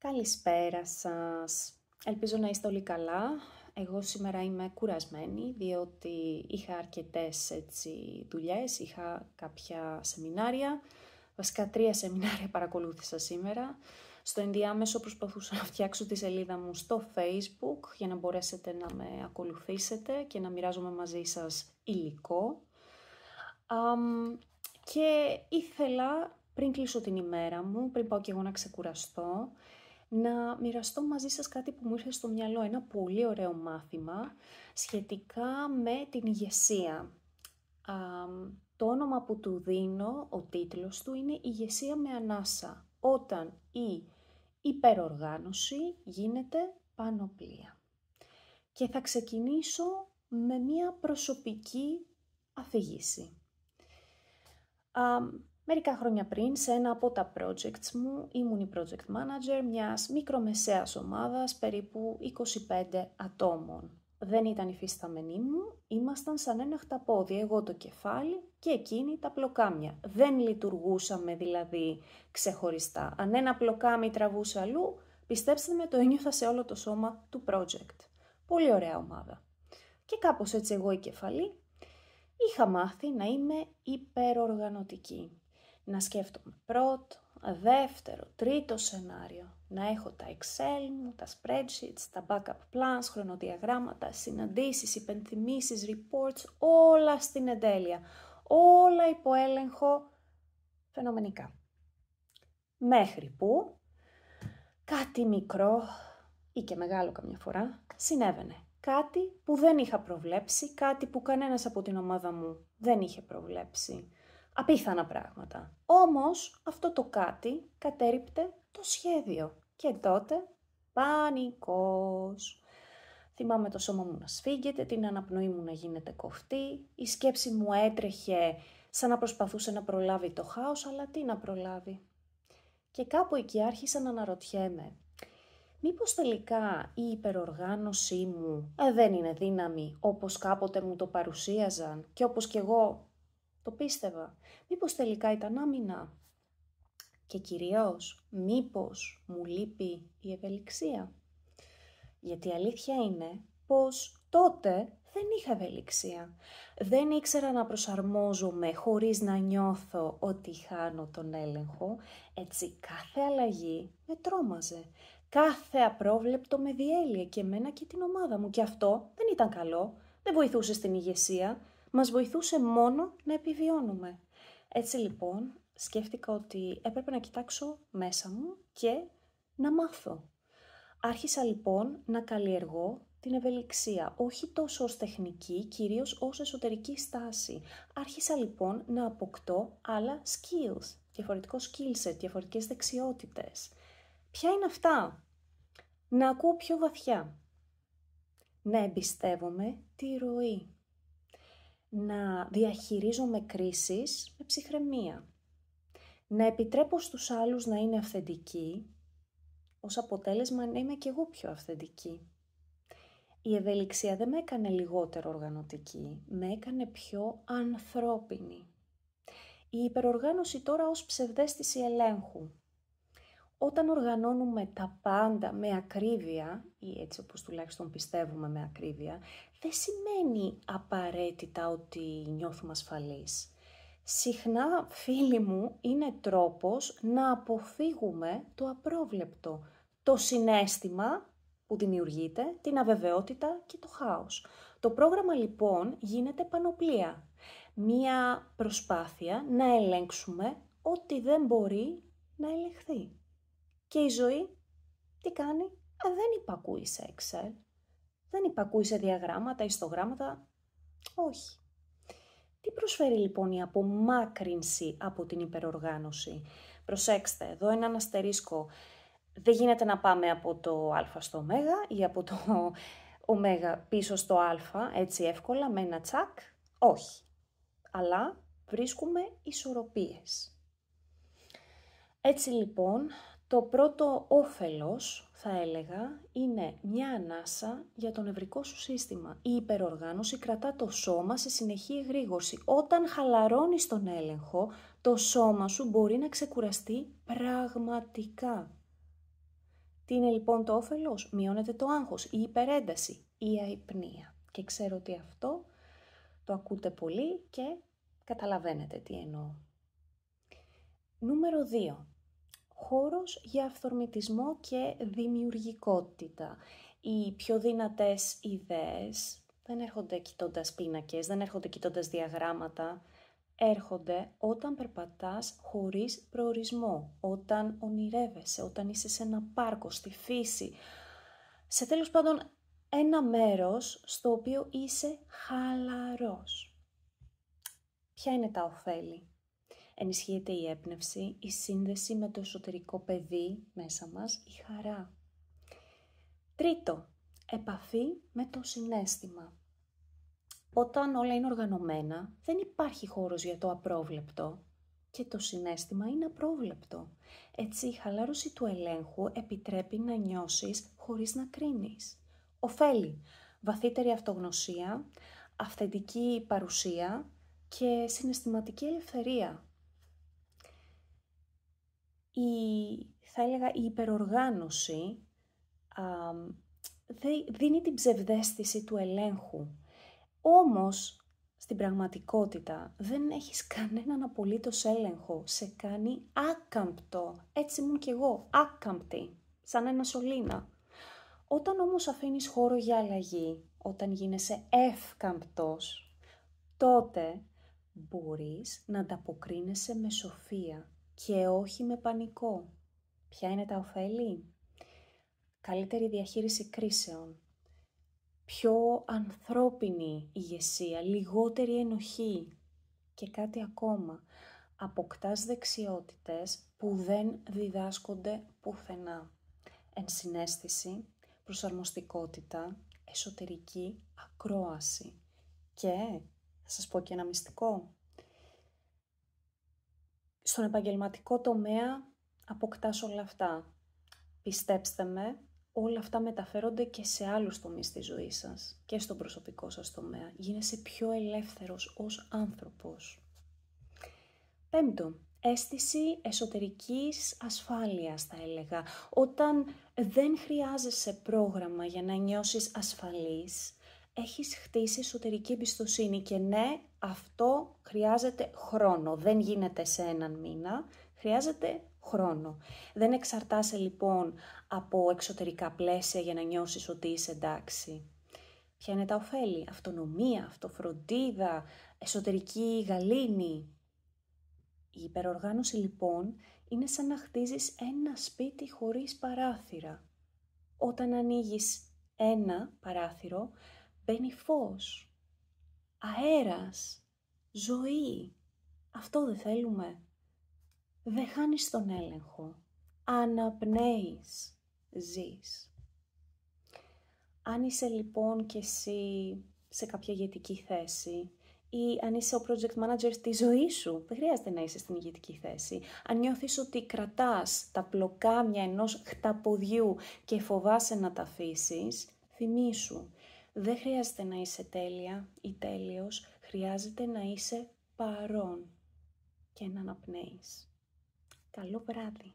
Καλησπέρα σας. Ελπίζω να είστε όλοι καλά. Εγώ σήμερα είμαι κουρασμένη, διότι είχα αρκετές δουλειές, είχα κάποια σεμινάρια, βασικά 3 σεμινάρια παρακολούθησα σήμερα. Στο ενδιάμεσο προσπαθούσα να φτιάξω τη σελίδα μου στο Facebook, για να μπορέσετε να με ακολουθήσετε και να μοιράζομαι μαζί σας υλικό. Και ήθελα, πριν κλείσω την ημέρα μου, πριν πάω και εγώ να ξεκουραστώ, να μοιραστώ μαζί σας κάτι που μου ήρθε στο μυαλό, ένα πολύ ωραίο μάθημα σχετικά με την ηγεσία. Το όνομα που του δίνω, ο τίτλος του είναι «Ηγεσία με ανάσα», όταν η υπεροργάνωση γίνεται πανοπλία. Και θα ξεκινήσω με μία προσωπική αφήγηση. Μερικά χρόνια πριν, σε ένα από τα projects μου, ήμουν η project manager μιας μικρομεσαίας ομάδας, περίπου 25 ατόμων. Δεν ήταν υφιστάμενοι μου, ήμασταν σαν ένα χταπόδι, εγώ το κεφάλι και εκείνοι τα πλοκάμια. Δεν λειτουργούσαμε δηλαδή ξεχωριστά. Αν ένα πλοκάμι τραβούσε αλλού, πιστέψτε με, το ένιωθα σε όλο το σώμα του project. Πολύ ωραία ομάδα. Και κάπως έτσι εγώ η κεφαλή είχα μάθει να είμαι υπεροργανωτική. Να σκέφτομαι πρώτο, δεύτερο, τρίτο σενάριο. Να έχω τα Excel μου, τα spreadsheets, τα backup plans, χρονοδιαγράμματα, συναντήσεις, υπενθυμίσεις, reports, όλα στην εντέλεια. Όλα υπό έλεγχο φαινομενικά. Μέχρι που κάτι μικρό ή και μεγάλο καμιά φορά συνέβαινε. Κάτι που δεν είχα προβλέψει, κάτι που κανένας από την ομάδα μου δεν είχε προβλέψει. Απίθανα πράγματα. Όμως αυτό το κάτι κατέρριπτε το σχέδιο. Και τότε πανικός. Θυμάμαι το σώμα μου να σφίγγεται, την αναπνοή μου να γίνεται κοφτή, η σκέψη μου έτρεχε σαν να προσπαθούσε να προλάβει το χάος, αλλά τι να προλάβει. Και κάπου εκεί άρχισα να αναρωτιέμαι. Μήπως τελικά η υπεροργάνωσή μου δεν είναι δύναμη όπως κάποτε μου το παρουσίαζαν και όπως κι εγώ το πίστευα. Μήπως τελικά ήταν άμυνα. Και κυρίως, μήπως μου λείπει η ευελιξία. Γιατί η αλήθεια είναι πως τότε δεν είχα ευελιξία. Δεν ήξερα να προσαρμόζομαι χωρίς να νιώθω ότι χάνω τον έλεγχο. Έτσι κάθε αλλαγή με τρόμαζε. Κάθε απρόβλεπτο με διέλυε και εμένα και την ομάδα μου. Και αυτό δεν ήταν καλό. Δεν βοηθούσε στην ηγεσία. Μας βοηθούσε μόνο να επιβιώνουμε. Έτσι λοιπόν σκέφτηκα ότι έπρεπε να κοιτάξω μέσα μου και να μάθω. Άρχισα λοιπόν να καλλιεργώ την ευελιξία, όχι τόσο ως τεχνική, κυρίως ως εσωτερική στάση. Άρχισα λοιπόν να αποκτώ άλλα skills, διαφορετικό skill set, διαφορετικές δεξιότητες. Ποια είναι αυτά? Να ακούω πιο βαθιά, να εμπιστεύομαι τη ροή, να διαχειρίζομαι κρίσεις με ψυχραιμία, να επιτρέπω στους άλλους να είναι αυθεντικοί, ως αποτέλεσμα να είμαι κι εγώ πιο αυθεντική. Η ευελιξία δεν με έκανε λιγότερο οργανωτική, με έκανε πιο ανθρώπινη. Η υπεροργάνωση τώρα ως ψευδαίσθηση ελέγχου. Όταν οργανώνουμε τα πάντα με ακρίβεια, ή έτσι όπως τουλάχιστον πιστεύουμε με ακρίβεια, δεν σημαίνει απαραίτητα ότι νιώθουμε ασφαλείς. Συχνά, φίλοι μου, είναι τρόπος να αποφύγουμε το απρόβλεπτο, το συναίσθημα που δημιουργείται, την αβεβαιότητα και το χάος. Το πρόγραμμα λοιπόν γίνεται πανοπλία. Μία προσπάθεια να ελέγξουμε ό,τι δεν μπορεί να ελεγχθεί. Και η ζωή τι κάνει? Δεν υπακούει σε Excel, δεν υπακούει σε διαγράμματα, ιστογράμματα, όχι. Τι προσφέρει λοιπόν η απομάκρυνση από την υπεροργάνωση? Προσέξτε, εδώ είναι ένα αστερίσκο. Δεν γίνεται να πάμε από το α στο ω ή από το ω πίσω στο α έτσι εύκολα με ένα τσακ. Όχι. Αλλά βρίσκουμε ισορροπίες. Έτσι λοιπόν, το πρώτο όφελος, θα έλεγα, είναι μια ανάσα για το νευρικό σου σύστημα. Η υπεροργάνωση κρατά το σώμα σε συνεχή εγρήγορση. Όταν χαλαρώνεις τον έλεγχο, το σώμα σου μπορεί να ξεκουραστεί πραγματικά. Τι είναι λοιπόν το όφελος? Μειώνεται το άγχος, η υπερένταση, η αϊπνία. Και ξέρω ότι αυτό το ακούτε πολύ και καταλαβαίνετε τι εννοώ. Νούμερο 2. Χώρος για αυθορμητισμό και δημιουργικότητα. Οι πιο δυνατές ιδέες δεν έρχονται κοιτώντας πίνακες, δεν έρχονται κοιτώντας διαγράμματα. Έρχονται όταν περπατάς χωρίς προορισμό, όταν ονειρεύεσαι, όταν είσαι σε ένα πάρκο, στη φύση. Σε τέλος πάντων ένα μέρος στο οποίο είσαι χαλαρός. Ποια είναι τα ωφέλη? Ενισχύεται η έμπνευση, η σύνδεση με το εσωτερικό παιδί μέσα μας, η χαρά. Τρίτο, επαφή με το συναίσθημα. Όταν όλα είναι οργανωμένα, δεν υπάρχει χώρος για το απρόβλεπτο και το συναίσθημα είναι απρόβλεπτο. Έτσι, η χαλάρωση του ελέγχου επιτρέπει να νιώσεις χωρίς να κρίνεις. Ωφέλη, βαθύτερη αυτογνωσία, αυθεντική παρουσία και συναισθηματική ελευθερία. Θα έλεγα η υπεροργάνωση δίνει την ψευδαίσθηση του ελέγχου. Όμως, στην πραγματικότητα δεν έχεις κανέναν απολύτως έλεγχο. Σε κάνει άκαμπτο. Έτσι ήμουν κι εγώ, άκαμπτη, σαν ένα σωλήνα. Όταν όμως αφήνεις χώρο για αλλαγή, όταν γίνεσαι εύκαμπτος, τότε μπορείς να ανταποκρίνεσαι με σοφία και όχι με πανικό. Ποια είναι τα ωφέλη? Καλύτερη διαχείριση κρίσεων, πιο ανθρώπινη ηγεσία, λιγότερη ενοχή και κάτι ακόμα. Αποκτάς δεξιότητες που δεν διδάσκονται πουθενά. Ενσυναίσθηση, προσαρμοστικότητα, εσωτερική ακρόαση. Και θα σας πω και ένα μυστικό. Στον επαγγελματικό τομέα αποκτάς όλα αυτά. Πιστέψτε με, όλα αυτά μεταφέρονται και σε άλλους τομείς της ζωής σας και στον προσωπικό σας τομέα. Γίνεσαι πιο ελεύθερος ως άνθρωπος. Πέμπτο, αίσθηση εσωτερικής ασφάλειας θα έλεγα. Όταν δεν χρειάζεσαι πρόγραμμα για να νιώσεις ασφαλής, έχεις χτίσει εσωτερική εμπιστοσύνη και ναι, αυτό χρειάζεται χρόνο. Δεν γίνεται σε έναν μήνα, χρειάζεται χρόνο. Δεν εξαρτάσαι λοιπόν από εξωτερικά πλαίσια για να νιώσεις ότι είσαι εντάξει. Ποια είναι τα ωφέλη? Αυτονομία, αυτοφροντίδα, εσωτερική γαλήνη. Η υπεροργάνωση λοιπόν είναι σαν να χτίζεις ένα σπίτι χωρίς παράθυρα. Όταν ανοίγεις ένα παράθυρο, μπαίνει φως, αέρας, ζωή. Αυτό δεν θέλουμε? Δεν χάνεις τον έλεγχο. Αναπνέεις, ζεις. Αν είσαι λοιπόν και εσύ σε κάποια ηγετική θέση ή αν είσαι ο project manager στη ζωή σου, δεν χρειάζεται να είσαι στην ηγετική θέση. Αν νιώθεις ότι κρατάς τα πλοκάμια ενός χταποδιού και φοβάσαι να τα αφήσεις, θυμήσου. Δεν χρειάζεται να είσαι τέλεια ή τέλειος, χρειάζεται να είσαι παρόν και να αναπνέεις. Καλό βράδυ.